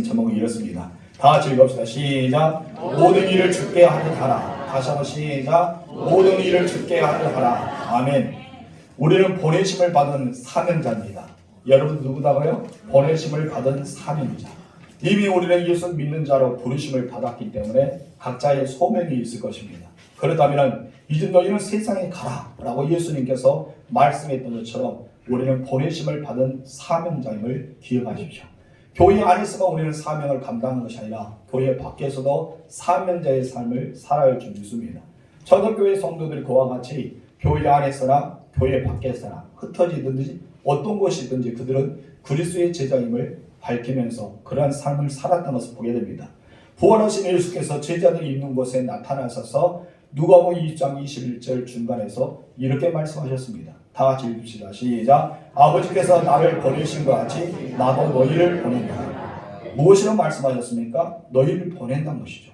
제목은 이렇습니다. 다 같이 읽읍시다. 시작. 모든 일을 주께 하라. 다시 한번 시작. 모든 일을 주께 하라. 아멘. 우리는 보내심을 받은 사명자입니다. 여러분 누구다고요? 보내심을 받은 사명자. 이미 우리는 예수 믿는 자로 부르심을 받았기 때문에 각자의 소명이 있을 것입니다. 그렇다면 이제 너희는 세상에 가라 라고 예수님께서 말씀했던 것처럼 우리는 보내심을 받은 사명자임을 기억하십시오. 교회 안에서만 우리는 사명을 감당하는 것이 아니라 교회 밖에서도 사명자의 삶을 살아야 할 줄 믿습니다. 초대교회 성도들이 그와 같이 교회 안에서나 교회 밖에서나 흩어지든지 어떤 곳이든지 그들은 그리스도의 제자임을 밝히면서 그러한 삶을 살았다는 것을 보게 됩니다. 부활하신 예수께서 제자들이 있는 곳에 나타나셔서 누가복음 20장 21절 중간에서 이렇게 말씀하셨습니다. 다 같이 읽읍시다. 시작. 아버지께서 나를 보내신 것 같이 나도 너희를 보낸다. 무엇이라고 말씀하셨습니까? 너희를 보낸다는 것이죠.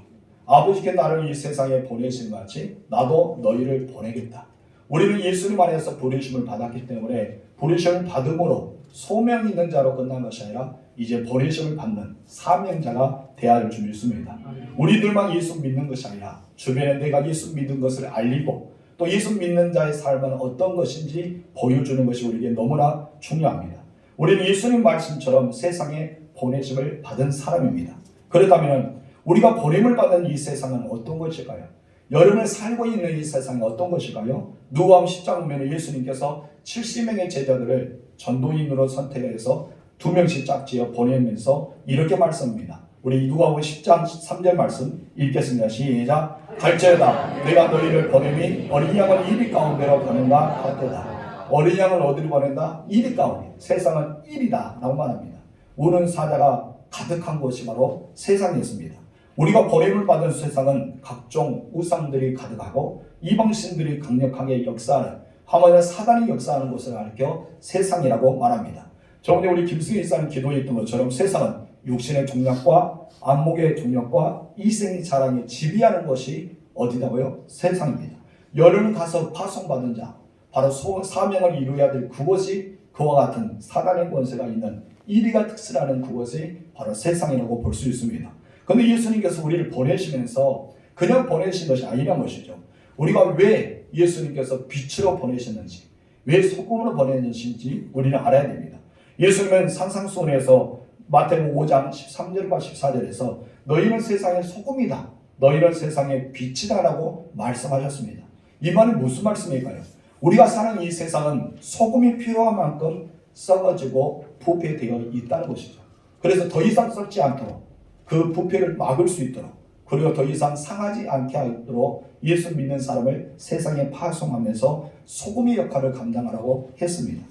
아버지께서 나를 이 세상에 보내신 것 같이 나도 너희를 보내겠다. 우리는 예수님 안에서 부르심을 받았기 때문에 부르심을 받음으로 소명 있는 자로 끝난 것이 아니라 이제 보내심을 받는 사명자가 되어야 할 줄 믿습니다. 우리들만 예수 믿는 것이 아니라 주변에 내가 예수 믿는 것을 알리고 또 예수 믿는 자의 삶은 어떤 것인지 보여주는 것이 우리에게 너무나 중요합니다. 우리는 예수님 말씀처럼 세상에 보내심을 받은 사람입니다. 그렇다면 우리가 보냄을 받은 이 세상은 어떤 것일까요? 여러분을 살고 있는 이 세상이 어떤 것일까요? 누가복음 10장 보면 예수님께서 70명의 제자들을 전도인으로 선택해서 2명씩 짝지어 보내면서 이렇게 말씀합니다. 우리 누가복음 10장 13절 말씀 읽겠습니다. 시작. 갈지어다 내가 너희를 보내니 어린 양을 이리 가운데로 보낸다 같도다. 어린 양을 어디로 보낸다? 이리 가운데. 세상은 일이다 라고 말합니다. 우는 사자가 가득한 곳이 바로 세상이었습니다. 우리가 보냄을 받은 세상은 각종 우상들이 가득하고 이방신들이 강력하게 역사하는 하마나 사단이 역사하는 곳을 가리켜 세상이라고 말합니다. 저번에 우리 김승희 일사님 기도했던 것처럼 세상은 육신의 종력과 안목의 종력과 이생의 자랑에 지배하는 것이 어디다고요? 세상입니다. 여름 가서 파송받은 자, 바로 사명을 이루어야 될 그곳이 그와 같은 사단의 권세가 있는 이리가 특수라는 그곳이 바로 세상이라고 볼 수 있습니다. 그런데 예수님께서 우리를 보내시면서 그냥 보내신 것이 아니란 것이죠. 우리가 왜 예수님께서 빛으로 보내셨는지, 왜 소금으로 보내셨는지 우리는 알아야 됩니다. 예수님은 산상수훈에서 마태복음 5장 13절과 14절에서 너희는 세상의 소금이다. 너희는 세상의 빛이다 라고 말씀하셨습니다. 이 말은 무슨 말씀일까요? 우리가 사는 이 세상은 소금이 필요한 만큼 썩어지고 부패되어 있다는 것이죠. 그래서 더 이상 썩지 않도록 그 부패를 막을 수 있도록 그리고 더 이상 상하지 않게 하도록 예수 믿는 사람을 세상에 파송하면서 소금의 역할을 감당하라고 했습니다.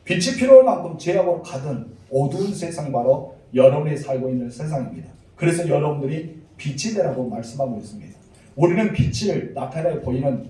빛이 필요할 만큼 죄악으로 가득 어두운 세상이 바로 여러분이 살고 있는 세상입니다. 그래서 여러분들이 빛이 되라고 말씀하고 있습니다. 우리는 빛을 나타내 보이는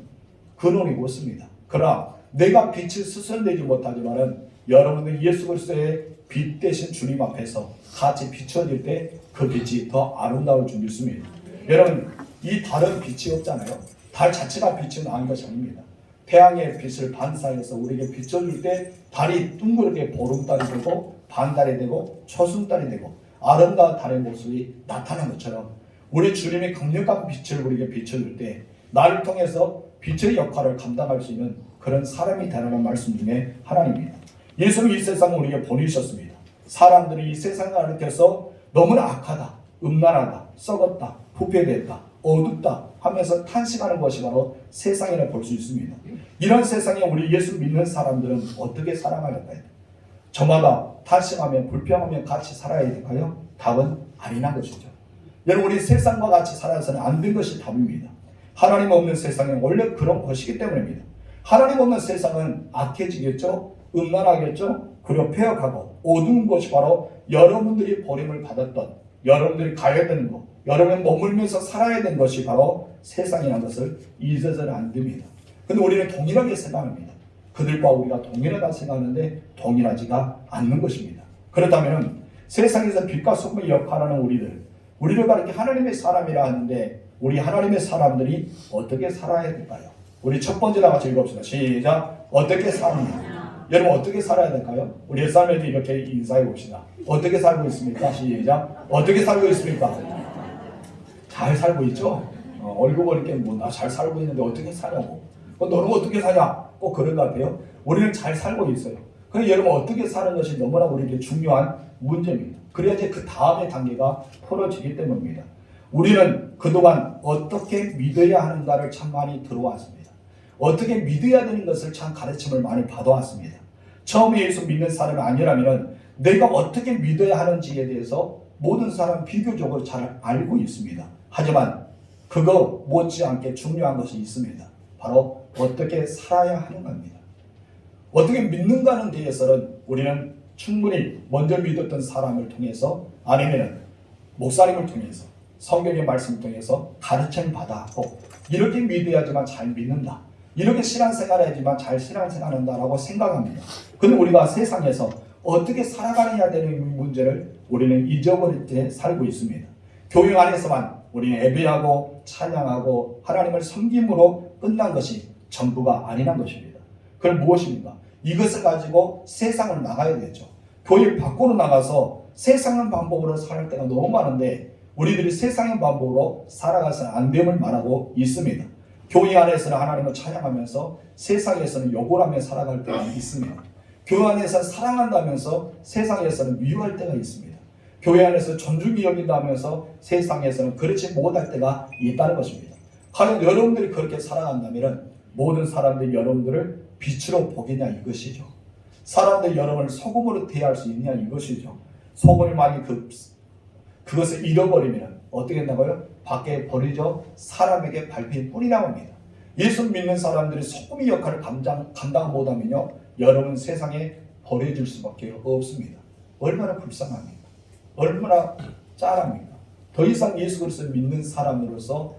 근원이고 있습니다. 그러나 내가 빛을 스스로 내지 못하지만은 여러분들 예수 그리스도의 빛 대신 주님 앞에서 같이 비춰질 때 그 빛이 더 아름다울 줄 믿습니다. 여러분 이 달은 빛이 없잖아요. 달 자체가 빛은 아닌 것이 아닙니다. 태양의 빛을 반사해서 우리에게 비춰줄 때 달이 둥그렇게 보름달이 되고 반달이 되고 초승달이 되고 아름다운 달의 모습이 나타난 것처럼 우리 주님의 강력한 빛을 우리에게 비춰줄 때 나를 통해서 빛의 역할을 감당할 수 있는 그런 사람이 되라는 말씀 중에 하나입니다. 예수는 이 세상을 우리에게 보내주셨습니다. 사람들이 이 세상을 가리켜서 너무나 악하다, 음란하다, 썩었다, 부패됐다, 어둡다 하면서 탄식하는 것이 바로 세상이라 볼 수 있습니다. 이런 세상에 우리 예수 믿는 사람들은 어떻게 살아가야 할까요? 저마다 탄식하며 불평하며 같이 살아야 될까요? 답은 아니란 것이죠. 여러분 우리 세상과 같이 살아서는 안 된 것이 답입니다. 하나님 없는 세상은 원래 그런 것이기 때문입니다. 하나님 없는 세상은 악해지겠죠? 음란하겠죠? 그리고 폐역하고 어두운 것이 바로 여러분들이 버림을 받았던 여러분들이 가야 되는 것, 여러분이 머물면서 살아야 되는 것이 바로 세상이라는 것을 잊어서는 안 됩니다. 그런데 우리는 동일하게 생각합니다. 그들과 우리가 동일하다 생각하는데 동일하지가 않는 것입니다. 그렇다면 세상에서 빛과 소금의 역할하는 우리를 가리켜 하나님의 사람이라 하는데 우리 하나님의 사람들이 어떻게 살아야 될까요? 우리 첫 번째 다 같이 읽읍시다. 시작. 어떻게 사느냐? 여러분 어떻게 살아야 될까요? 우리 옛사람에도 이렇게 인사해 봅시다. 어떻게 살고 있습니까? 시작. 어떻게 살고 있습니까? 잘 살고 있죠? 얼굴 보니까 뭐 나 잘 살고 있는데 어떻게 사냐고. 너는 어떻게 사냐? 꼭 그런 것 같아요. 우리는 잘 살고 있어요. 그래서 여러분 어떻게 사는 것이 너무나 우리에게 중요한 문제입니다. 그래야지 그 다음의 단계가 풀어지기 때문입니다. 우리는 그동안 어떻게 믿어야 하는가를 참 많이 들어왔습니다. 어떻게 믿어야 되는 것을 참 가르침을 많이 받아왔습니다. 처음에 예수 믿는 사람이 아니라면 내가 어떻게 믿어야 하는지에 대해서 모든 사람 비교적으로 잘 알고 있습니다. 하지만 그거 못지않게 중요한 것이 있습니다. 바로 어떻게 살아야 하는 겁니다. 어떻게 믿는가는 대해서는 우리는 충분히 먼저 믿었던 사람을 통해서 아니면 목사님을 통해서 성경의 말씀을 통해서 가르침을 받아왔고 이렇게 믿어야지만 잘 믿는다. 이렇게 신앙생활을 해야지만 잘 신앙생활한다라고 생각합니다. 근데 우리가 세상에서 어떻게 살아가느냐 되는 문제를 우리는 잊어버릴 때 살고 있습니다. 교회 안에서만 우리는 예배하고 찬양하고 하나님을 섬김으로 끝난 것이 전부가 아니란 것입니다. 그럼 무엇입니까? 이것을 가지고 세상을 나가야 되죠. 교회 밖으로 나가서 세상의 방법으로 살 때가 너무 많은데 우리들이 세상의 방법으로 살아가서는 안 됨을 말하고 있습니다. 교회 안에서는 하나님을 찬양하면서 세상에서는 욕을 하며 살아갈 때가 있습니다. 교회 안에서 사랑한다면서 세상에서는 미워할 때가 있습니다. 교회 안에서 존중이 여긴다면서 세상에서는 그렇지 못할 때가 있다는 것입니다. 과연 여러분들이 그렇게 살아간다면 모든 사람들이 여러분들을 빛으로 보겠냐 이것이죠. 사람들이 여러분을 소금으로 대할 수 있냐 이것이죠. 소금을 많이 그것을 잃어버리면 어떻게 된다고요? 밖에 버리죠. 사람에게 밟힌 뿌리라고 합니다. 예수 믿는 사람들이 소금의 역할을 감당 못하면요, 여러분 세상에 버려질 수밖에 없습니다. 얼마나 불쌍합니까? 얼마나 짠합니까? 더 이상 예수 그리스도를 믿는 사람으로서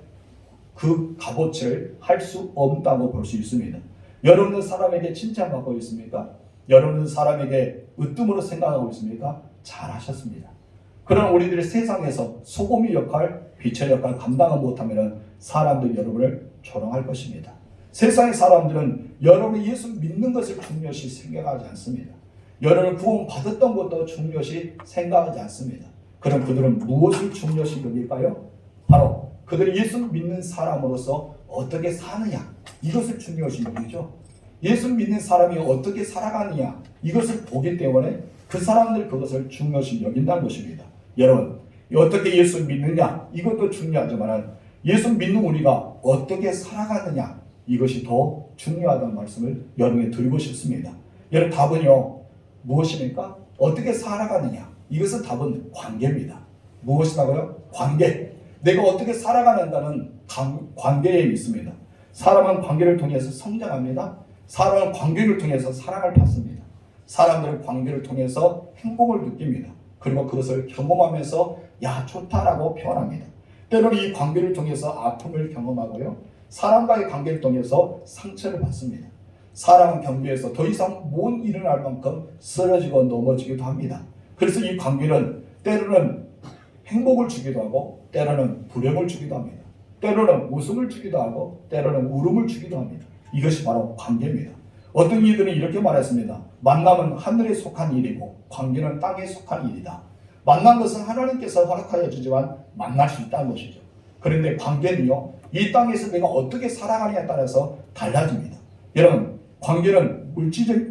그 값어치를 할 수 없다고 볼 수 있습니다. 여러분은 사람에게 칭찬받고 있습니까? 여러분은 사람에게 으뜸으로 생각하고 있습니까? 잘하셨습니다. 그러나 우리들이 세상에서 소금의 역할, 빛의 역할 감당을 못하면 사람들이 여러분을 조롱할 것입니다. 세상의 사람들은 여러분이 예수 믿는 것을 중요시 생각하지 않습니다. 여러분을 구원받았던 것도 중요시 생각하지 않습니다. 그럼 그들은 무엇을 중요시 여길까요? 바로 그들이 예수 믿는 사람으로서 어떻게 사느냐, 이것을 중요시 여기죠. 예수 믿는 사람이 어떻게 살아가느냐 이것을 보기 때문에 그 사람들 그것을 중요시 여긴다는 것입니다. 여러분 어떻게 예수 믿느냐 이것도 중요하지만 예수 믿는 우리가 어떻게 살아가느냐 이것이 더 중요하다는 말씀을 여러분에게 드리고 싶습니다. 여러분 답은요 무엇입니까? 어떻게 살아가느냐 이것은 답은 관계입니다. 무엇이라고요? 관계. 내가 어떻게 살아가는가는 관계에 있습니다. 사람은 관계를 통해서 성장합니다. 사람은 관계를 통해서 사랑을 받습니다. 사람들은 관계를 통해서 행복을 느낍니다. 그리고 그것을 경험하면서 야 좋다라고 표현합니다. 때로는 이 관계를 통해서 아픔을 경험하고요. 사람과의 관계를 통해서 상처를 받습니다. 사람은 경계에서 더 이상 못 일어날 만큼 쓰러지고 넘어지기도 합니다. 그래서 이 관계는 때로는 행복을 주기도 하고 때로는 불행을 주기도 합니다. 때로는 웃음을 주기도 하고 때로는 울음을 주기도 합니다. 이것이 바로 관계입니다. 어떤 이들은 이렇게 말했습니다. 만남은 하늘에 속한 일이고 관계는 땅에 속한 일이다. 만난 것은 하나님께서 허락하여 주지만 만날 수 있다는 것이죠. 그런데 관계는요, 이 땅에서 내가 어떻게 살아가느냐에 따라서 달라집니다. 여러분, 관계는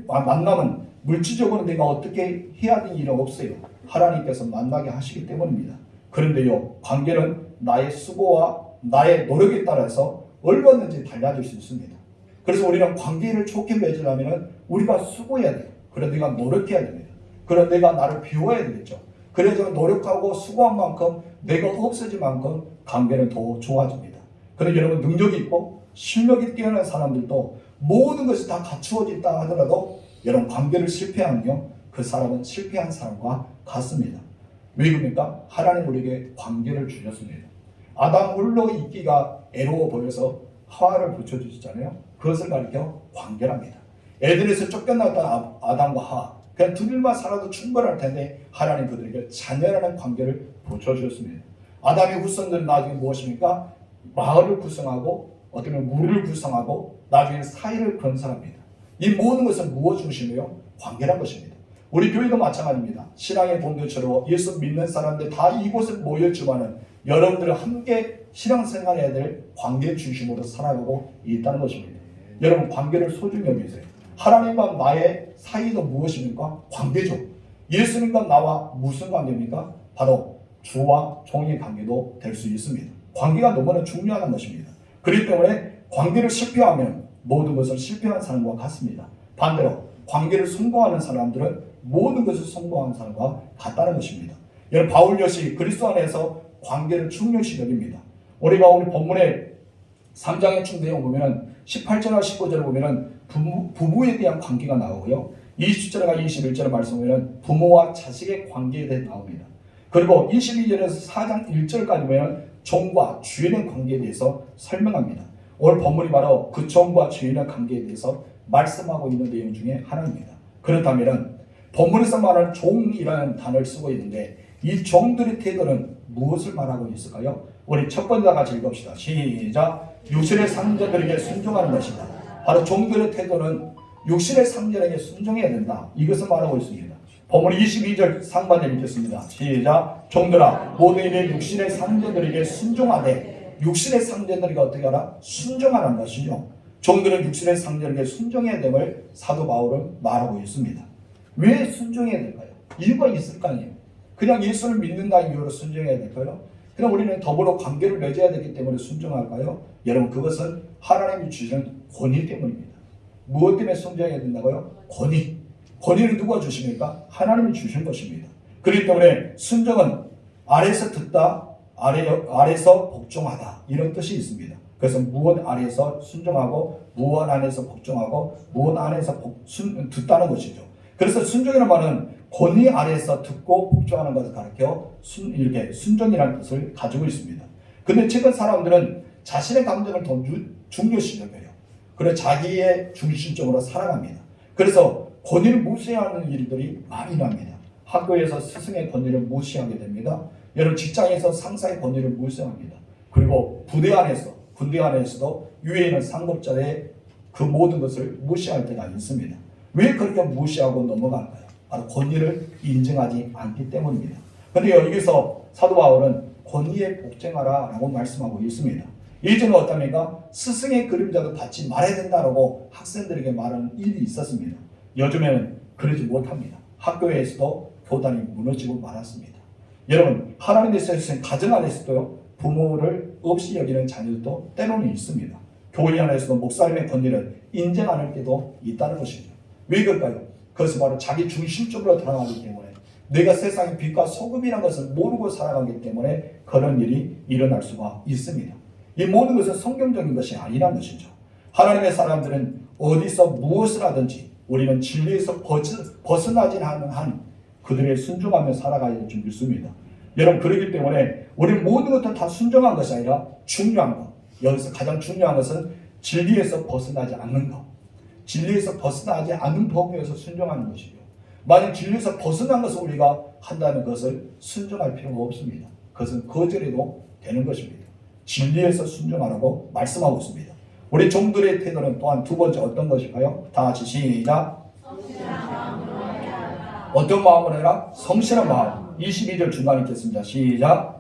만남은 물질적으로 내가 어떻게 해야 되는 일은 없어요. 하나님께서 만나게 하시기 때문입니다. 그런데요, 관계는 나의 수고와 나의 노력에 따라서 얼마든지 달라질 수 있습니다. 그래서 우리는 관계를 좋게 맺으려면 우리가 수고해야 돼요. 그래서 내가 노력해야 됩니다. 그래서 내가 나를 비워야 되겠죠. 그래서 노력하고 수고한 만큼 내가 없어진 만큼 관계는 더 좋아집니다. 그래서 여러분 능력이 있고 실력이 뛰어난 사람들도 모든 것이 다 갖추어졌다 하더라도 여러분 관계를 실패하면요 그 사람은 실패한 사람과 같습니다. 왜 그럽니까? 하나님 우리에게 관계를 주셨습니다. 아담 홀로 있기가 애로워 보여서 하와를 붙여주셨잖아요. 그것을 가리켜 관계랍니다. 에덴에서 쫓겨났던 아담과 하와 그냥 둘만 살아도 충분할 텐데 하나님 그들에게 자녀라는 관계를 붙여주셨습니다. 아담의 후손들은 나중에 무엇입니까? 마을을 구성하고 어떤 물을 구성하고 나중에 사회를 건설합니다. 이 모든 것은 무엇 중심이에요? 관계란 것입니다. 우리 교회도 마찬가지입니다. 신앙의 공동체로 예수 믿는 사람들 다 이곳에 모였지만은 여러분들은 함께 신앙생활해야 될 관계 중심으로 살아가고 있다는 것입니다. 여러분 관계를 소중히 여기세요. 하나님과 나의 사이도 무엇입니까? 관계죠. 예수님과 나와 무슨 관계입니까? 바로 주와 종의 관계도 될 수 있습니다. 관계가 너무나 중요한 것입니다. 그렇기 때문에 관계를 실패하면 모든 것을 실패한 사람과 같습니다. 반대로 관계를 성공하는 사람들은 모든 것을 성공하는 사람과 같다는 것입니다. 여러분 바울 역시 그리스도 안에서 관계를 중요시 여깁니다. 우리가 오늘 본문의 3장의 충대에 보면 18절과 19절을 보면 부부에 대한 관계가 나오고요. 20절과 21절의 말씀을 부모와 자식의 관계에 대해 나옵니다. 그리고 22절에서 4장 1절까지 보면 종과 주인의 관계에 대해서 설명합니다. 오늘 본문이 바로 그 종과 주인의 관계에 대해서 말씀하고 있는 내용 중에 하나입니다. 그렇다면 본문에서 말하는 종이라는 단어를 쓰고 있는데 이 종들의 태도는 무엇을 말하고 있을까요? 우리 첫 번째 다 같이 읽읍시다. 시작. 육신의 상전들에게 순종하는 것이다. 바로 종들의 태도는 육신의 상전에게 순종해야 된다. 이것을 말하고 있습니다. 본문 22절 상반절 읽겠습니다. 시작. 종들아 모든 일에 육신의 상전들에게 순종하되 육신의 상전들에게 어떻게 하라? 순종하는 것이요. 종들은 육신의 상전에게 순종해야 됨을 사도 바울은 말하고 있습니다. 왜 순종해야 될까요? 이유가 있을 거 아니에요. 그냥 예수를 믿는다는 이유로 순종해야 될까요? 그냥 우리는 더불어 관계를 맺어야 되기 때문에 순종할까요? 여러분 그것은 하나님이 주시는 권위 때문입니다. 무엇 때문에 순종해야 된다고요? 권위. 권위를 누가 주십니까? 하나님이 주신 것입니다. 그렇기 때문에 순종은 아래에서 듣다, 아래에서 복종하다 이런 뜻이 있습니다. 그래서 무엇 아래에서 순종하고 무엇 안에서 복종하고 무엇 안에서 듣다는 것이죠. 그래서 순종이라는 말은 권위 아래에서 듣고 복종하는 것을 가르쳐 이렇게 순종이라는 뜻을 가지고 있습니다. 근데 최근 사람들은 자신의 감정을 더 중요시 여겨요. 그래서 자기의 중심적으로 살아갑니다. 그래서 권위를 무시하는 일들이 많이 납니다. 학교에서 스승의 권위를 무시하게 됩니다. 여러분 직장에서 상사의 권위를 무시합니다. 그리고 부대 안에서 군대 안에서도 위에 있는 상급자의 그 모든 것을 무시할 때가 있습니다. 왜 그렇게 무시하고 넘어갈까요? 바로 권위를 인정하지 않기 때문입니다. 그런데 여기서 사도 바울은 권위에 복종하라 라고 말씀하고 있습니다. 예전에 어떻습니까? 스승의 그림자도 받지 말아야 된다라고 학생들에게 말하는 일이 있었습니다. 요즘에는 그러지 못합니다. 학교에서도 교단이 무너지고 말았습니다. 여러분 하나님의 세상 가정 안에서도요 부모를 없이 여기는 자녀들도 때로는 있습니다. 교회 안에서도 목사님의 권위를 인정 안 할 때도 있다는 것이죠. 왜 그럴까요? 그것은 바로 자기 중심적으로 돌아가기 때문에 내가 세상의 빛과 소금이라는 것을 모르고 살아가기 때문에 그런 일이 일어날 수가 있습니다. 이 모든 것은 성경적인 것이 아니라는 것이죠. 하나님의 사람들은 어디서 무엇을 하든지 우리는 진리에서 벗어나지 않는 한 그들의 순종하며 살아가야 될 줄 믿습니다. 여러분 그렇기 때문에 우리는 모든 것들 다 순종한 것이 아니라 중요한 것. 여기서 가장 중요한 것은 진리에서 벗어나지 않는 것. 진리에서 벗어나지 않는 법에서 순종하는 것이죠. 만약 진리에서 벗어난 것을 우리가 한다는 것을 순종할 필요가 없습니다. 그것은 거절해도 되는 것입니다. 진리에서 순종하라고 말씀하고 있습니다. 우리 종들의 태도는 또한 두 번째 어떤 것일까요? 다 같이 시작. 어떤 마음으로 해라? 성실한 마음. 22절 중간 읽겠습니다. 시작.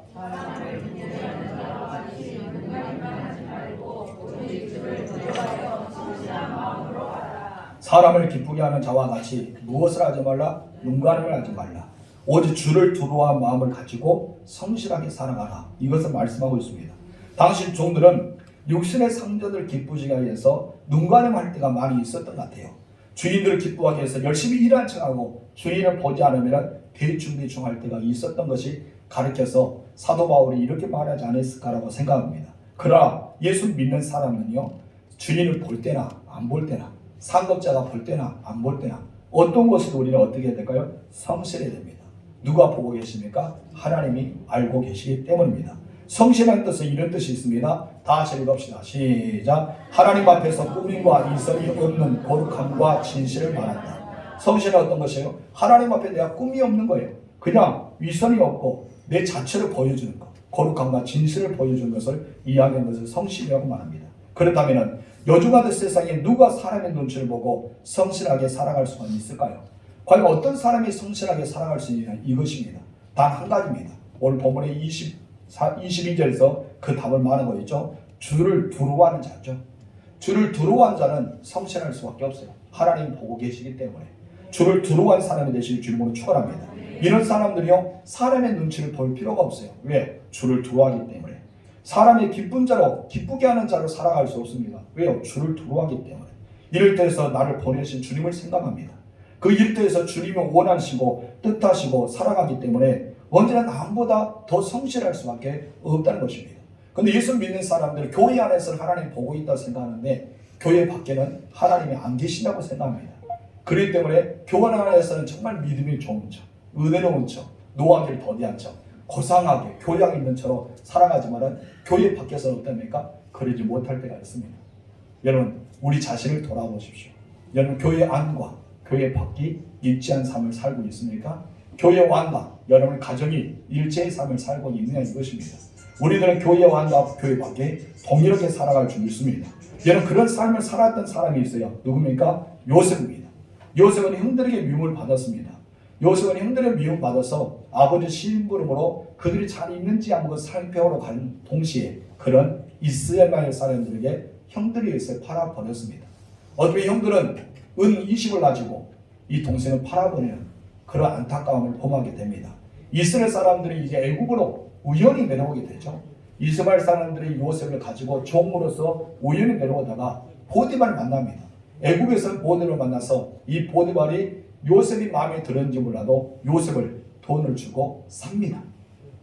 사람을 기쁘게 하는 자와 같이 무엇을 하지 말라? 눈가림을 하지 말라. 오직 주를 두려워한 마음을 가지고 성실하게 살아가라. 이것을 말씀하고 있습니다. 당시 종들은 육신의 상전을 기쁘시게 위해서 눈가림할 때가 많이 있었던 것 같아요. 주인들을 기쁘하기 위해서 열심히 일한 척하고 주인을 보지 않으면 대충대충 할 때가 있었던 것이 가르쳐서 사도 바울이 이렇게 말하지 않았을까라고 생각합니다. 그러나 예수 믿는 사람은요 주인을 볼 때나 안 볼 때나 상급자가 볼 때나 안 볼 때나 어떤 것을 우리는 어떻게 해야 될까요? 성실해야 됩니다. 누가 보고 계십니까? 하나님이 알고 계시기 때문입니다. 성실한 뜻은 이런 뜻이 있습니다. 다 같이 읽읍시다. 시작. 하나님 앞에서 꾸밈과 이성이 없는 거룩함과 진실을 말한다. 성실은 어떤 것이에요? 하나님 앞에 내가 꿈이 없는 거예요. 그냥 위선이 없고 내 자체를 보여주는 것, 거룩함과 진실을 보여주는 것을 이야기하는 것을 성실이라고 말합니다. 그렇다면 요즘 같은 세상에 누가 사람의 눈치를 보고 성실하게 살아갈 수가 있을까요? 과연 어떤 사람이 성실하게 살아갈 수 있느냐, 이것입니다. 단 한 가지입니다. 오늘 본문의 22절에서 그 답을 말하는 거였죠. 주를 두려워하는 자죠. 주를 두려워하는 자는 성실할 수밖에 없어요. 하나님 보고 계시기 때문에. 주를 두려워하는 사람이 되실 주님으로 축원합니다. 이런 사람들이요, 사람의 눈치를 볼 필요가 없어요. 왜? 주를 두려워하기 때문에. 사람의 기쁜 자로, 기쁘게 하는 자로 살아갈 수 없습니다. 왜요? 주를 두려워하기 때문에. 이럴 때에서 나를 보내신 주님을 생각합니다. 그 일터에서 주님이 원하시고 뜻하시고 살아가기 때문에 언제나 남보다 더 성실할 수밖에 없다는 것입니다. 그런데 예수 믿는 사람들은 교회 안에서는 하나님 보고 있다고 생각하는데 교회 밖에는 하나님이 안 계신다고 생각합니다. 그렇기 때문에 교회 안에서는 정말 믿음이 좋은 척, 은혜로운 척, 노하기를 더디한 척, 고상하게 교양 있는 처럼 살아가지만은 교회 밖에서는 어떻습니까? 그러지 못할 때가 있습니다. 여러분, 우리 자신을 돌아보십시오. 여러분, 교회 안과 교회 밖이 일치한 삶을 살고 있습니까? 교회 안과 여러분 가정이 일체의 삶을 살고 있느냐, 이것입니다. 우리들은 교회 안과 교회 밖에 동일하게 살아갈 줄 믿습니다. 여러분, 그런 삶을 살았던 사람이 있어요. 누굽니까? 요셉입니다. 요셉은 형들에게 미움을 받았습니다. 요셉은 형들의 미움 받아서 아버지 심부름으로 그들이 잘 있는지 한번 살펴보러 가는 동시에 그런 이스라엘 사람들에게 형들이 요셉을 팔아버렸습니다. 어떻게 형들은 은 20을 가지고 이 동생을 팔아버리는 그런 안타까움을 범하게 됩니다. 이스라엘 사람들이 이제 애굽으로 우연히 내려오게 되죠. 이스라엘 사람들이 요셉을 가지고 종으로서 우연히 내려오다가 보디발을 만납니다. 애굽에서 보디발을 만나서 이 보디발이 요셉이 마음에 들었는지 몰라도 요셉을 돈을 주고 삽니다.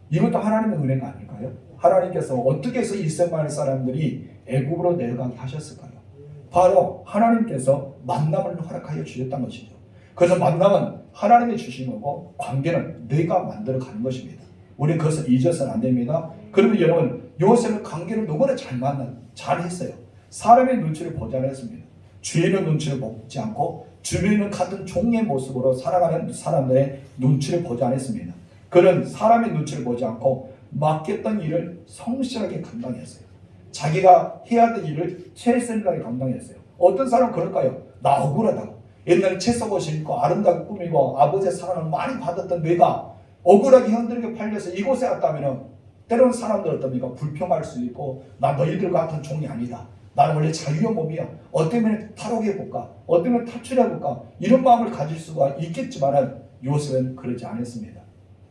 이것도 하나님의 은혜가 아닐까요? 하나님께서 어떻게 해서 이스라엘 사람들이 애굽으로 내려가게 하셨을까요? 바로 하나님께서 만남을 허락하여 주셨다는 것이죠. 그래서 만남은 하나님이 주신 거고 관계는 내가 만들어 가는 것입니다. 우리는 그것을 잊어서는 안 됩니다. 그러면 여러분, 요셉은 관계를 너무나 잘 했어요. 사람의 눈치를 보지 않았습니다. 주인의 눈치를 보지 않고 주인은 같은 종의 모습으로 살아가는 사람들의 눈치를 보지 않았습니다. 그는 사람의 눈치를 보지 않고 맡겼던 일을 성실하게 감당했어요. 자기가 해야 될 일을 최선을 감당했어요. 어떤 사람은 그럴까요? 나 억울하다고. 옛날에 채석옷을 입고 아름답게 꾸미고 아버지의 사랑을 많이 받았던 내가 억울하게 형들에게 팔려서 이곳에 왔다면 때로는 사람들 어떻습니까? 불평할 수 있고 나 너희들 같은 종이 아니다. 나는 원래 자유의 몸이야. 어때면 탈옥해볼까? 어때면 탈출해볼까? 이런 마음을 가질 수가 있겠지만 요셉은 그러지 않았습니다.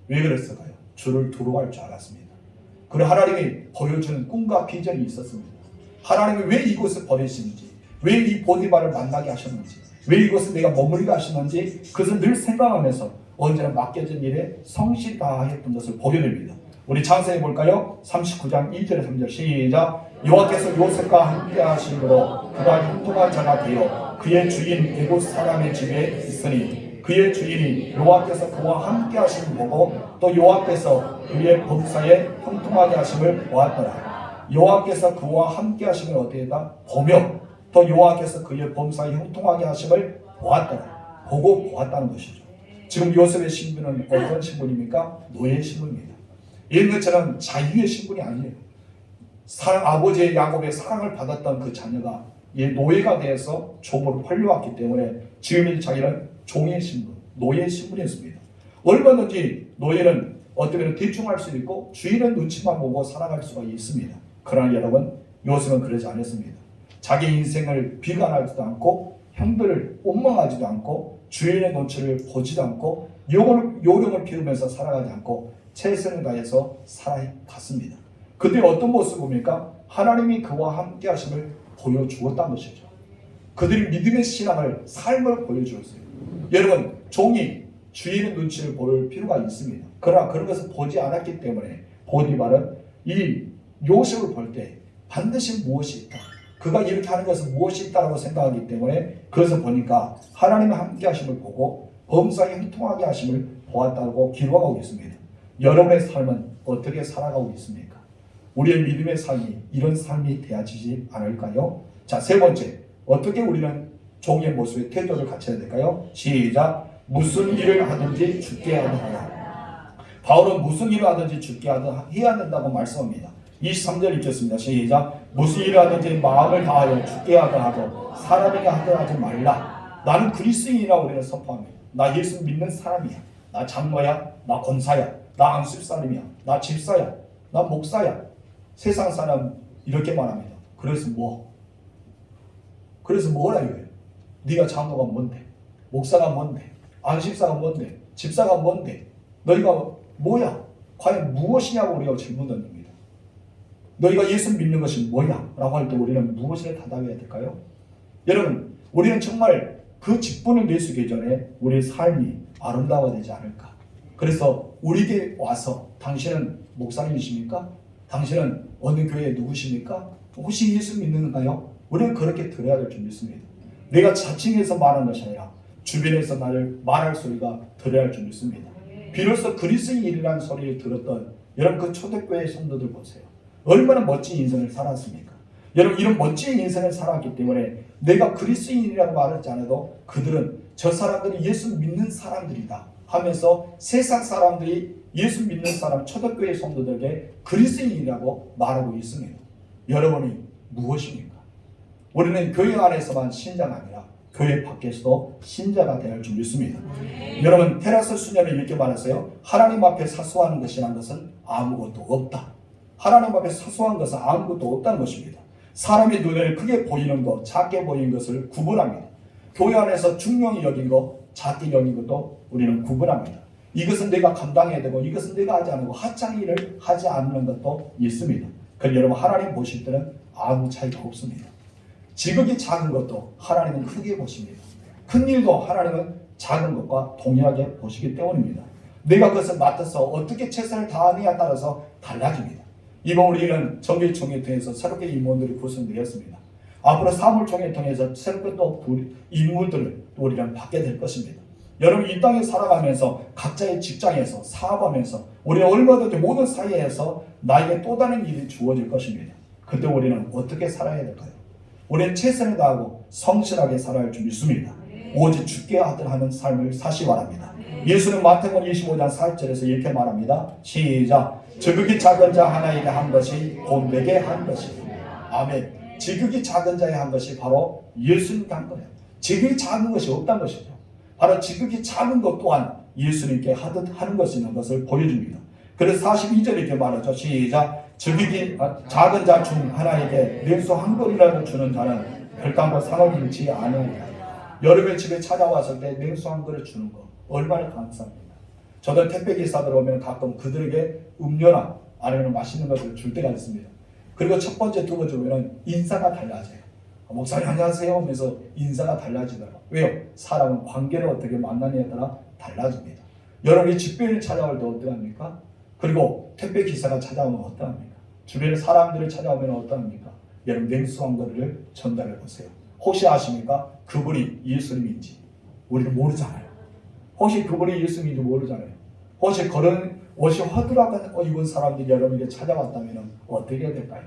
왜 그랬을까요? 주를 두려워할 줄 알았습니다. 그리고 하나님이 보여주는 꿈과 비전이 있었습니다. 하나님이 왜 이곳을 버리시는지, 왜 이 보디발을 만나게 하셨는지, 왜 이곳을 내가 머물게 하시는지 그것을 늘 생각하면서 언제나 맡겨진 일에 성실히 다했던 것을 보게 됩니다. 우리 창세기 볼까요? 39장 2절에 3절 시작. 여호와께서 요셉과 함께 하심으로 그가 형통한 자가 되어 그의 주인 애굽 사람의 집에 있으니 그의 주인이 여호와께서 그와 함께 하심을 보고 또 여호와께서 그의 범사에 형통하게 하심을 보았더라. 여호와께서 그와 함께 하심을 어디에다 보며 또 여호와께서 그의 범사에 형통하게 하심을 보았더라. 보고 보았다는 것이죠. 지금 요셉의 신분은 어떤 신분입니까? 노예의 신분입니다. 옛날처럼 자유의 신분이 아니에요. 아버지의 야곱의 사랑을 받았던 그 자녀가 노예가 되어서 종으로 팔려왔기 때문에 지금 자기는 종의 신분, 노예의 신분이었습니다. 얼마든지 노예는 어떻게 대충 할 수 있고 주인의 눈치만 보고 살아갈 수가 있습니다. 그러나 여러분, 요셉은 그러지 않았습니다. 자기 인생을 비관하지도 않고 형들을 원망하지도 않고 주인의 눈치를 보지도 않고 요령을 피우면서 살아가지 않고 최선을 다해서 살아갔습니다. 그때 어떤 모습입니까? 하나님이 그와 함께 하심을 보여주었다는 것이죠. 그들이 믿음의 신앙을, 삶을 보여주었어요. 여러분, 종이 주인의 눈치를 볼 필요가 있습니다. 그러나 그런 것을 보지 않았기 때문에 보디발은 이 요셉을 볼 때 반드시 무엇이 있다. 그가 이렇게 하는 것은 무엇이 있다고 생각하기 때문에 그것을 보니까 하나님의 함께 하심을 보고 범사에 형통하게 하심을 보았다고 기록하고 있습니다. 여러분의 삶은 어떻게 살아가고 있습니까? 우리의 믿음의 삶이 이런 삶이 되어지지 않을까요? 자, 세 번째, 어떻게 우리는 종의 모습의 태도를 갖춰야 될까요? 시작. 무슨 일을 하든지 죽게 하는 하라. 바울은 무슨 일을 하든지 죽게 하든 해야 된다고 말씀합니다. 23절 읽겠습니다. 시작. 무슨 일을 하든지 마음을 다하여 죽게 하더라도 사람에게 하더라도 말라. 나는 그리스도인이라고 우리는 선포합니다. 나 예수 믿는 사람이야. 나 장로야. 나 권사야. 나 안수 사람이야. 나 집사야. 나 목사야. 세상 사람 이렇게 말합니다. 그래서 뭐? 그래서 뭐라 이거예요? 네가 장로가 뭔데? 목사가 뭔데? 안식사가 뭔데? 집사가 뭔데? 너희가 뭐야? 과연 무엇이냐고 우리가 질문 던집니다. 너희가 예수 믿는 것이 뭐야? 라고 할 때 우리는 무엇을 대답해야 될까요? 여러분, 우리는 정말 그 직분을 내수기 전에 우리의 삶이 아름다워야 되지 않을까? 그래서 우리에게 와서 당신은 목사님이십니까? 당신은 어느 교회 누구십니까? 혹시 예수 믿는가요? 우리는 그렇게 들어야 될 줄 믿습니다. 내가 자칭해서 말하는 것이 아니라 주변에서 나를 말할 소리가 들어야 할 줄 믿습니다. 비로소 그리스도인이라는 소리를 들었던 여러분 그 초대교회 성도들 보세요. 얼마나 멋진 인생을 살았습니까? 여러분 이런 멋진 인생을 살았기 때문에 내가 그리스도인이라고 말하지 않아도 그들은 저 사람들이 예수 믿는 사람들이다 하면서 세상 사람들이 예수 믿는 사람 초대교회 성도들에게 그리스도인이라고 말하고 있습니다. 여러분이 무엇입니까? 우리는 교회 안에서만 신자가 아니라 교회 밖에서도 신자가 되어야 할 줄 믿습니다. 여러분 테라스 수녀는 이렇게 말했어요. 하나님 앞에 사소한 것이라는 것은 아무것도 없다. 하나님 앞에 사소한 것은 아무것도 없다는 것입니다. 사람의 눈에 크게 보이는 것, 작게 보이는 것을 구분합니다. 교회 안에서 중요히 여긴 것, 작게 여긴 것도 우리는 구분합니다. 이것은 내가 감당해야 되고 이것은 내가 하지 않고 하찮은 일을 하지 않는 것도 있습니다. 그런데 여러분 하나님 보실 때는 아무 차이가 없습니다. 지극히 작은 것도 하나님은 크게 보십니다. 큰 일도 하나님은 작은 것과 동일하게 보시기 때문입니다. 내가 그것을 맡아서 어떻게 최선을 다하느냐에 따라서 달라집니다. 이번 우리는 정기총회 통해서 새롭게 임원들이 구성되었습니다. 앞으로 사물총회 통해서 새롭게 또 인물들을 또 우리는 받게 될 것입니다. 여러분 이 땅에 살아가면서 각자의 직장에서 사업하면서 우리는 얼마든지 모든 사회에서 나에게 또 다른 일이 주어질 것입니다. 그때 우리는 어떻게 살아야 될까요? 우리는 최선을 다하고 성실하게 살아야 할 줄 믿습니다. 오직 죽게 하는 삶을 사시 바랍니다. 예수는 마태복음 25장 4절에서 이렇게 말합니다. 시작. 지극히 작은 자 하나에게 한 것이 곧 내게 한 것입니다. 아멘. 지극히 작은 자에 한 것이 바로 예수님께 한 거예요. 지극히 작은 것이 없다는 것이죠. 바로 지극히 작은 것 또한 예수님께 하는 것이 있는 것을 보여줍니다. 그래서 42절에 이렇게 말하죠. 시작. 지극히 작은 자 중 하나에게 냉수 한 그릇이라도 주는 자는 별감과 상을 잃지 않으리라. 여름에 집에 찾아왔을 때 냉수 한 그릇 주는 거 얼마나 감사합니다. 저도 택배 기사들 오면 가끔 그들에게 음료나 아니면 맛있는 것을 줄 때가 있습니다. 그리고 첫 번째, 두 번째 오면 인사가 달라져요. 목사님 안녕하세요 하면서 인사가 달라지더라고요. 왜요? 사람은 관계를 어떻게 만나느냐에 따라 달라집니다. 여러분이 집배를 찾아올 때 어떠합니까? 그리고 택배 기사가 찾아오면 어떠합니까? 주변에 사람들이 찾아오면 어떠합니까? 여러분 냉수 한 그릇을 전달해 보세요. 혹시 아십니까? 그분이 예수님인지 우리는 모르잖아요. 혹시 그분이 예수님인지 모르잖아요. 혹시 그런 옷이 허드라고 입은 사람들이 여러분에게 찾아왔다면 어떻게 해야 될까요?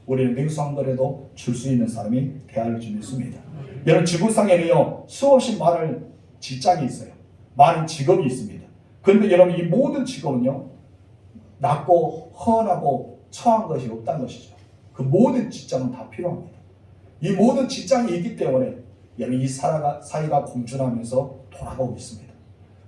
우리는 냉수 한 그릇도 줄 수 있는 사람이 되어야 할 줄 믿습니다. 여러분 지구상에는요 수없이 많은 직장이 있어요. 많은 직업이 있습니다. 그런데 여러분 이 모든 직업은요 낮고 허하고 처한 것이 없다는 것이죠. 그 모든 직장은 다 필요합니다. 이 모든 직장이 있기 때문에 여러분 이 사회가 공존하면서 돌아가고 있습니다.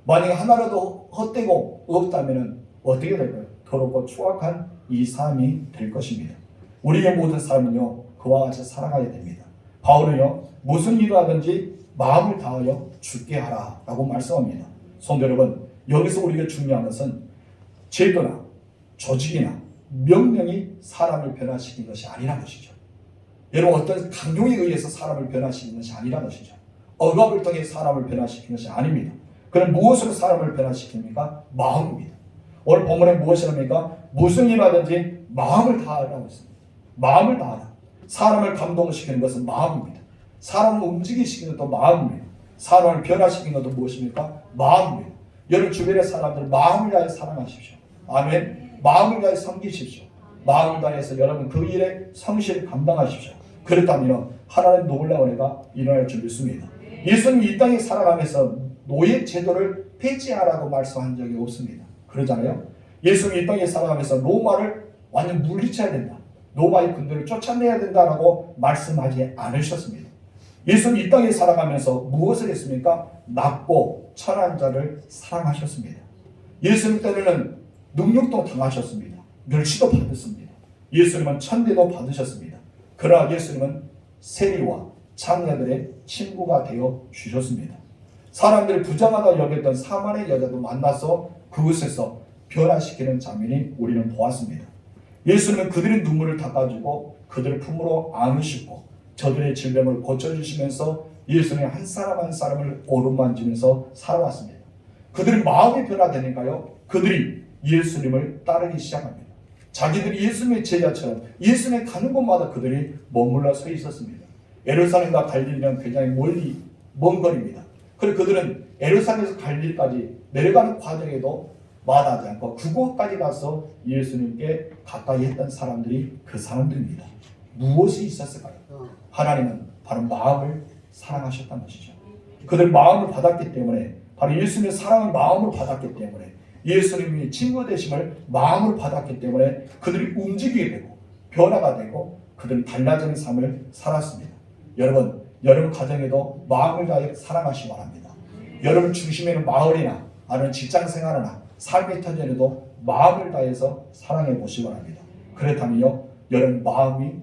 만약에 하나라도 헛되고 없다면 어떻게 될까요? 더럽고 추악한 이 삶이 될 것입니다. 우리의 모든 삶은요 그와 같이 살아가야 됩니다. 바울은요 무슨 일을 하든지 마음을 다하여 죽게 하라 라고 말씀합니다. 성도 여러분 여기서 우리가 중요한 것은 제도나 조직이나 명령이 사람을 변화시킨 것이 아니라는 것이죠. 여러분 어떤 강요에 의해서 사람을 변화시킨 것이 아니라는 것이죠. 억압을 통해 사람을 변화시킨 것이 아닙니다. 그럼 무엇으로 사람을 변화시킵니까? 마음입니다. 오늘 본문에 무엇이랍니까? 무슨 일 하든지 마음을 다하라고 했습니다. 마음을 다하라. 사람을 감동시키는 것은 마음입니다. 사람을 움직이시키는 것도 마음입니다. 사람을 변화시키는 것도 무엇입니까? 마음입니다. 여러분 주변의 사람들 마음을 다해 사랑하십시오. 아멘. 마음을 다해 섬기십시오. 마음을 다해서 여러분 그 일에 성실히 감당하십시오. 그렇다면 하나님 놀라운 애가 일어날 줄 믿습니다. 예수님 이 땅에 살아가면서 노예 제도를 폐지하라고 말씀한 적이 없습니다. 그러잖아요. 예수님 이 땅에 살아가면서 로마를 완전 물리쳐야 된다. 로마의 군대를 쫓아내야 된다라고 말씀하지 않으셨습니다. 예수는 이 땅에 살아가면서 무엇을 했습니까? 낮고 천한 자를 사랑하셨습니다. 예수님 때는 능력도 당하셨습니다. 멸시도 받았습니다. 예수님은 천대도 받으셨습니다. 그러나 예수님은 세리와 장녀들의 친구가 되어 주셨습니다. 사람들이 부정하다 여겼던 사만의 여자도 만나서 그곳에서 변화시키는 장면이 우리는 보았습니다. 예수님은 그들의 눈물을 닦아주고 그들의 품으로 안으시고 저들의 질병을 고쳐주시면서 예수님이 한 사람 한 사람을 오른만지면서 살아왔습니다. 그들의 마음이 변화되니까요, 그들이 예수님을 따르기 시작합니다. 자기들이 예수님의 제자처럼 예수님이 가는 곳마다 그들이 머물러 서 있었습니다. 예루살렘과 갈릴리는 굉장히 먼 거리입니다. 그리고 그들은 예루살렘에서 갈릴리까지 내려가는 과정에도 마다하지 않고 그곳까지 가서 예수님께 가까이 했던 사람들이 그 사람들입니다. 무엇이 있었을까요? 하나님은 바로 마음을 사랑하셨다는 것이죠. 그들 마음을 받았기 때문에, 바로 예수님의 사랑을 마음으로 받았기 때문에, 예수님이 친구 되심을 마음으로 받았기 때문에 그들이 움직이게 되고 변화가 되고 그들은 달라지는 삶을 살았습니다. 여러분 가정에도 마음을 다해 사랑하시기 바랍니다. 여러분 중심에는 마을이나 아니면 직장 생활이나 삶의 터전에도 마음을 다해서 사랑해 보시기 바랍니다. 그렇다면요, 여러분 마음이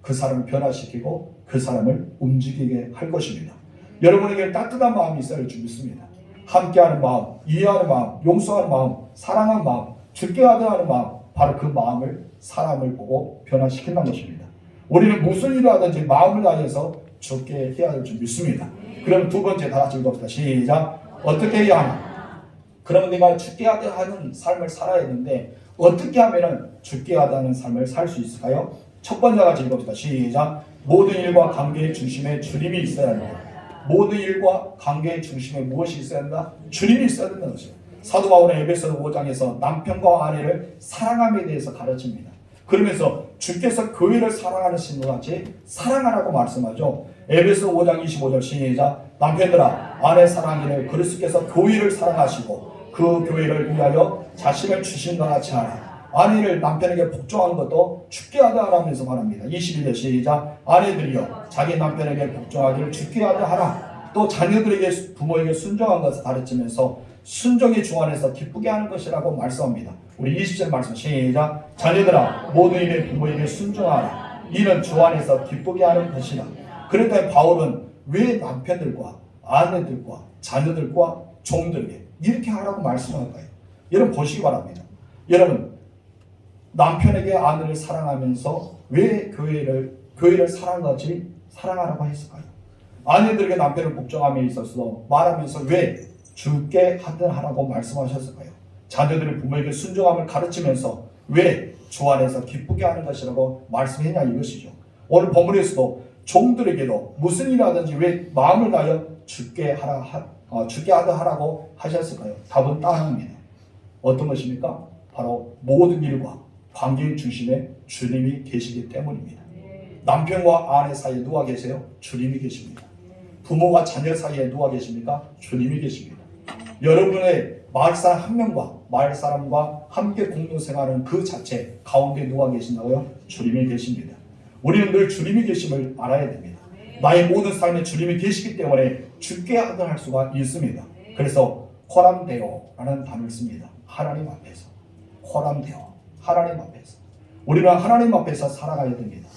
그 사람을 변화시키고 그 사람을 움직이게 할 것입니다. 여러분에게 따뜻한 마음이 있어야 줄 믿습니다. 함께하는 마음, 이해하는 마음, 용서하는 마음, 사랑하는 마음, 죽게 하는 마음, 바로 그 마음을 사람을 보고 변화시킨다는 것입니다. 우리는 무슨 일을 하든지 마음을 다해서 죽게 해야 할 줄 믿습니다. 그럼 두 번째 다 같이 읽읍시다. 시작. 어떻게 해야 하나? 그러면 내가 죽게 하는 삶을 살아야 했는데 어떻게 하면 죽게 하는 삶을 살 수 있을까요? 첫 번째 같이 읽읍시다. 시작. 모든 일과 관계의 중심에 주님이 있어야 한다. 모든 일과 관계의 중심에 무엇이 있어야 한다? 주님이 있어야 된다는 것이죠. 사도 바울은 에베소 5장에서 남편과 아내를 사랑함에 대해서 가르칩니다. 그러면서 주께서 교회를 사랑하는 신과 같이 사랑하라고 말씀하죠. 에베소 5장 25절 시작. 남편들아 아내 사랑하기를 그리스도께서 교회를 사랑하시고 그 교회를 위하여 자신을 주신 것 같이 하라. 아내를 남편에게 복종하는 것도 죽게 하다 하라면서 말합니다. 21절 시작. 아내들이여 자기 남편에게 복종하기를 죽게 하다 하라. 또 자녀들에게 부모에게 순종한 것을 가르치면서 순종의 주 안에서 기쁘게 하는 것이라고 말씀합니다. 우리 20절 말씀 시작. 자녀들아 모든 일에 부모에게 순종하라. 이는 주 안에서 기쁘게 하는 것이라. 그랬더니 바울은 왜 남편들과 아내들과 자녀들과 종들에게 이렇게 하라고 말씀할까요? 여러분 보시기 바랍니다. 여러분 남편에게 아내를 사랑하면서 왜 교회를 사랑같이 사랑하라고 했을까요? 아내들에게 남편을 복종함에 있어서 말하면서 왜 죽게 하라고 말씀하셨을까요? 자녀들의 부모에게 순종함을 가르치면서 왜 주 안에서 기쁘게 하는 것이라고 말씀했냐 이것이죠. 오늘 본문에서도 종들에게도 무슨 일을 하든지 왜 마음을 다하여 죽게 하라고 하셨을까요? 답은 따릅니다. 어떤 것입니까? 바로 모든 일과 관계의 중심에 주님이 계시기 때문입니다. 남편과 아내 사이에 누가 계세요? 주님이 계십니다. 부모와 자녀 사이에 누가 계십니까? 주님이 계십니다. 여러분의 마을 사람 한 명과 마을 사람과 함께 공동생활하는 그 자체 가운데 누가 계신다고요? 주님이 계십니다. 우리는 늘 주님이 계심을 알아야 됩니다. 나의 모든 삶에 주님이 계시기 때문에 죽게 할 수가 있습니다. 그래서 호람되어라는 단어를 씁니다. 하나님 앞에서. 호람되어. 하나님 앞에서. 우리는 하나님 앞에서 살아가야 됩니다.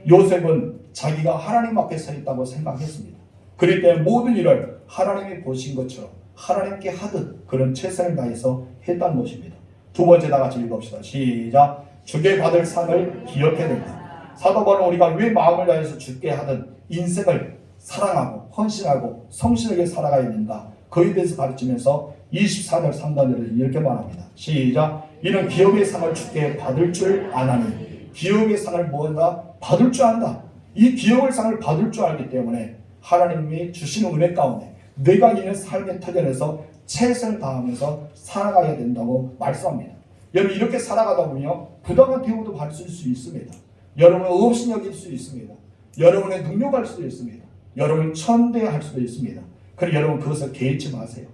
요셉은 자기가 하나님 앞에 서 있다고 생각했습니다. 그럴 때 모든 일을 하나님이 보신 것처럼 하나님께 하듯 그런 최선을 다해서 했다는 것입니다. 두 번째 다 같이 읽읍시다. 시작. 주께 받을 상을 기억해야 된다. 사도 바울은 우리가 왜 마음을 다해서 주께 하든 인생을 사랑하고 헌신하고 성실하게 살아가야 된다. 그에 대해서 가르치면서 24절 상반절에서 이렇게 말합니다. 시작. 이는 기업의 상을 주께 받을 줄 아나니. 기업의 상을 뭐한다? 받을 줄 안다. 이 기업의 상을 받을 줄 알기 때문에 하나님이 주시는 은혜 가운데 내가 있는 삶의 터전에서 최선을 다하면서 살아가야 된다고 말씀합니다. 여러분 이렇게 살아가다 보면 부당한 대우도 받을 수 있습니다. 여러분은 없이 여길 수 있습니다. 여러분의 능력할 수도 있습니다. 여러분을 천대할 수도 있습니다. 그러니 여러분 그것을 개의치 마세요.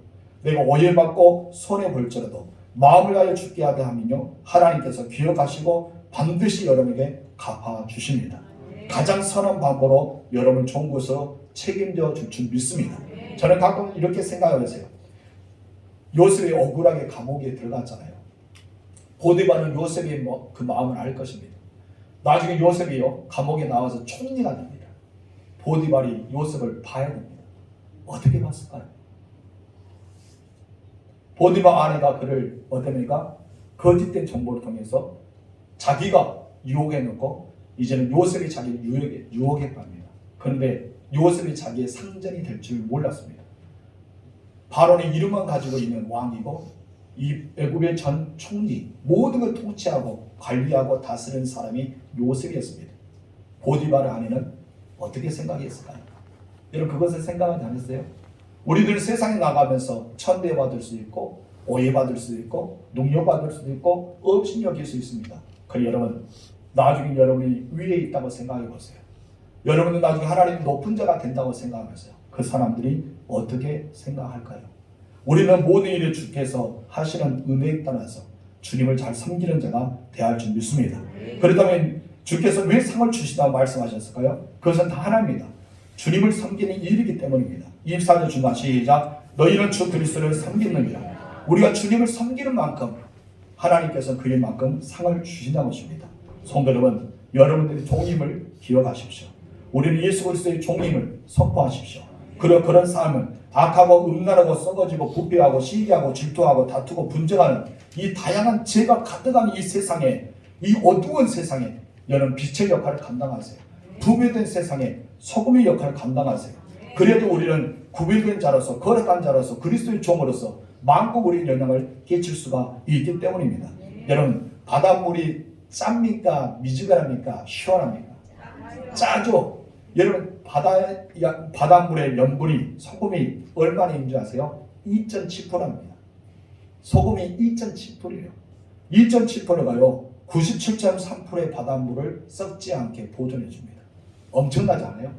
내가 오해받고 손해볼지라도 마음을 다해 죽게 하다 하면요 하나님께서 기억하시고 반드시 여러분에게 갚아주십니다. 가장 선한 방법으로 여러분 좋은 곳으로 책임져 줄 줄 믿습니다. 저는 가끔 이렇게 생각해보세요. 요셉이 억울하게 감옥에 들어갔잖아요. 보디발은 요셉의 그 마음을 알 것입니다. 나중에 요셉이요 감옥에 나와서 총리가 됩니다. 보디발이 요셉을 봐야 됩니다. 어떻게 봤을까요? 보디발 아내가 그를 어떻습니까? 거짓된 정보를 통해서 자기가 유혹해 놓고 이제는 요셉이 자기를 유혹해 갑니다. 그런데 요셉이 자기의 상전이 될 줄 몰랐습니다. 바론의 이름만 가지고 있는 왕이고 이 애굽의 전 총리 모든 걸 통치하고 관리하고 다스리는 사람이 요셉이었습니다. 보디발의 아내는 어떻게 생각했을까요? 여러분 그것을 생각하지 않으세요? 우리들 세상에 나가면서 천대받을 수 있고 오해받을 수도 있고 능욕받을 수도 있고 업신여길 수 있습니다. 그래서 여러분 나중에 여러분이 위에 있다고 생각해 보세요. 여러분은 나중에 하나님 높은 자가 된다고 생각하면서요. 그 사람들이 어떻게 생각할까요? 우리는 모든 일을 주께서 하시는 은혜에 따라서 주님을 잘 섬기는 자가 되어야 할 줄 믿습니다. 그렇다면 주께서 왜 상을 주시다고 말씀하셨을까요? 그것은 다 하나입니다. 주님을 섬기는 일이기 때문입니다. 24절 중간 시작. 너희는 주 그리스도를 섬기느니라. 우리가 주님을 섬기는 만큼 하나님께서 그일 만큼 상을 주신다는 것입니다. 성도 여러분, 여러분들의 종임을 기억하십시오. 우리는 예수 그리스도의 종임을 선포하십시오. 그런 삶을 악하고 음란하고 썩어지고 부패하고 시기하고 질투하고 다투고 분쟁하는 이 다양한 죄가 가득한 이 세상에, 이 어두운 세상에 여러분 빛의 역할을 감당하세요. 부패된 세상에 소금의 역할을 감당하세요. 그래도 우리는 구별된 자로서 거룩한 자로서 그리스도의 종으로서 만국의 영향을 끼칠 수가 있기 때문입니다. 여러분 바닷물이 짭니까? 미지근합니까? 시원합니까? 짜죠. 여러분 바닷물의 염분이 소금이 얼마나 있는 줄 아세요? 2.7%입니다. 소금이 2.7%예요. 2.7%가요 97.3%의 바닷물을 썩지 않게 보존해 줍니다. 엄청나지 않아요?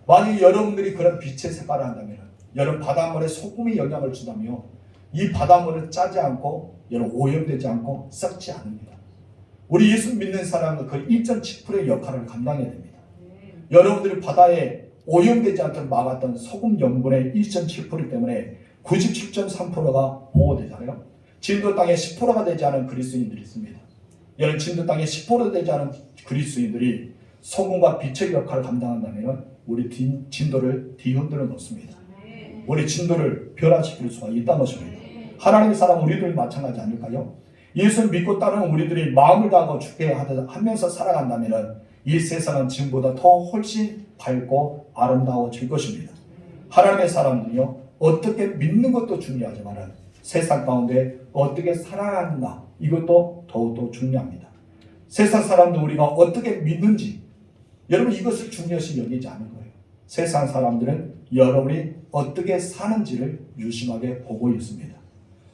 만약 여러분들이 그런 빛의 색깔을 한다면 여러분 바닷물에 소금이 영향을 주다며 이 바닷물은 짜지 않고 여러분 오염되지 않고 썩지 않습니다. 우리 예수 믿는 사람은 그 1.7%의 역할을 감당해야 됩니다. 여러분들이 바다에 오염되지 않도록 막았던 소금 염분의 1.7% 때문에 97.3%가 보호되잖아요. 진도 땅에 10%가 되지 않은 그리스도인들이 있습니다. 여러분 진도 땅에 10% 되지 않은 그리스도인들이 소금과 빛의 역할을 감당한다면 우리 진도를 뒤흔들어 놓습니다. 우리 진도를 변화시킬 수가 있다는 것입니다. 하나님의 사랑 우리들 마찬가지 아닐까요? 예수를 믿고 따르는 우리들이 마음을 다하고 죽게 하면서 살아간다면 이 세상은 지금보다 더 훨씬 밝고 아름다워질 것입니다. 하나님의 사람들이요 어떻게 믿는 것도 중요하지만 세상 가운데 어떻게 살아가는가 이것도 더욱더 중요합니다. 세상 사람도 우리가 어떻게 믿는지 여러분 이것을 중요시 여기지 않은 거예요. 세상 사람들은 여러분이 어떻게 사는지를 유심하게 보고 있습니다.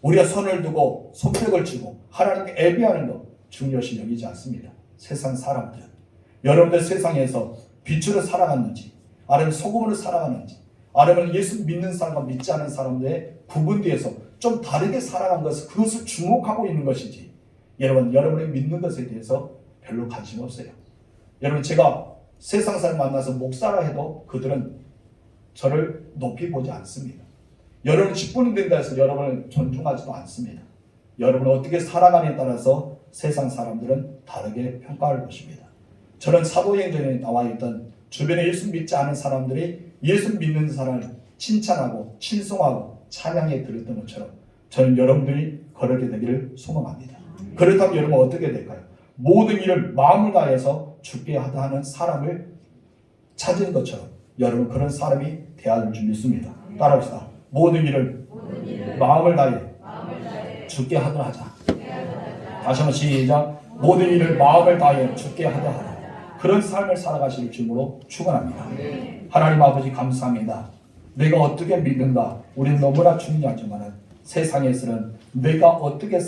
우리가 손을 두고 손뼉을 치고 하나님께 예배하는 것 중요시 여기지 않습니다. 세상 사람들은 여러분들 세상에서 빛으로 살아갔는지 아니면 소금으로 살아가는지 아니면 예수 믿는 사람과 믿지 않은 사람들의 구분되어서 좀 다르게 살아간 것을 그것을 주목하고 있는 것이지 여러분의 믿는 것에 대해서 별로 관심 없어요. 여러분 제가 세상 사람 만나서 목사라 해도 그들은 저를 높이 보지 않습니다. 여러분 직분이 된다 해서 여러분을 존중하지도 않습니다. 여러분 어떻게 살아가느냐에 따라서 세상 사람들은 다르게 평가할 것입니다. 저는 사도행전에 나와 있던 주변에 예수 믿지 않은 사람들이 예수 믿는 사람을 칭찬하고 칭송하고 찬양해 드렸던 것처럼 저는 여러분들이 그렇게 되기를 소망합니다. 그렇다면 여러분 어떻게 될까요? 모든 일을 마음을 다해서 주께 하는 사람을 찾은 것처럼 여러분 그런 사람이 되어야 줄 믿습니다. 따라합시다. 모든 일을 마음을 다해 주께 하도록 하자. 다시 한번 시작. 모든 일을 마음을 다해 주께 하도록 하자. 그런 삶을 살아가실 줄로 축원합니다. 하나님 아버지 감사합니다. 내가 어떻게 믿는가 우리는 너무나 중요하지만 세상에서는 내가 어떻게